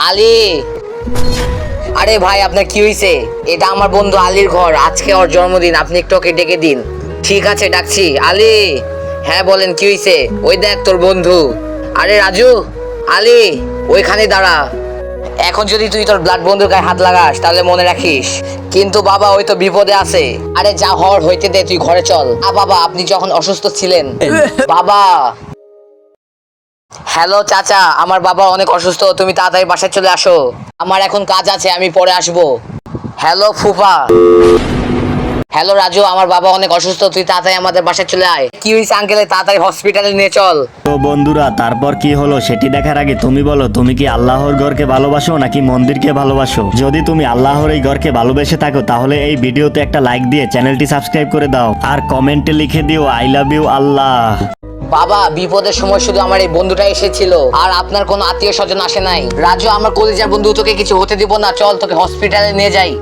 আলী, আরে ভাই আপনার কি হয়েছে? এটা আমার বন্ধু আলীর ঘর, আজকে ওর জন্মদিন, আপনি একটু ওকে ডেকে দিন। ঠিক আছে ডাকছি। আলী, হ্যাঁ বলেন কি হয়েছে? ওই দেখ তোর বন্ধু। আরে রাজু, আলী ওইখানে দাঁড়া। এখন যদি তুই তোর ব্লাড বন্ধুর গায়ে হাত লাগাস তাহলে মনে রাখিস কিন্তু বাবা ওই তো বিপদে আছে। আরে যা হওয়ার হইতে দে, তুই ঘরে চল। বাবা আপনি যখন অসুস্থ ছিলেন। বাবা, হ্যালো চাচা, আমার বাবা অনেক অসুস্থ, তুমি তাড়াতাড়ি বাসায় চলে আসো, আমার এখন কাজ আছে, আমি পরে আসবো। হ্যালো ফুফা। হ্যালো রাজু, আমার বাবা অনেক অসুস্থ, তুই তাড়াতাড়ি আমাদের বাসায় চলে আয়। কি হয়েছে আঙ্কেলে? তাড়াতাড়ি হসপিটালে নিয়ে চল। তো বন্ধুরা, তারপর কি হলো সেটি দেখার আগে তুমি বলো, তুমি কি আল্লাহর ঘরকে ভালোবাসো নাকি মন্দিরকে ভালোবাসো? যদি তুমি আল্লাহর এই ঘরকে ভালোবেসে থাকো তাহলে এই ভিডিওতে একটা লাইক দিয়ে চ্যানেলটি সাবস্ক্রাইব করে দাও আর কমেন্টে লিখে দিও আই লাভ ইউ আল্লাহ। বাবা বিপদের সময় শুধু আমার এই বন্ধুটা এসেছিল, আর আপনার কোনো আত্মীয় স্বজন আসে নাই। রাজু আমার কলিজার বন্ধু, তোকে কিছু হতে দিব না, চল তোকে হসপিটালে নিয়ে যাই।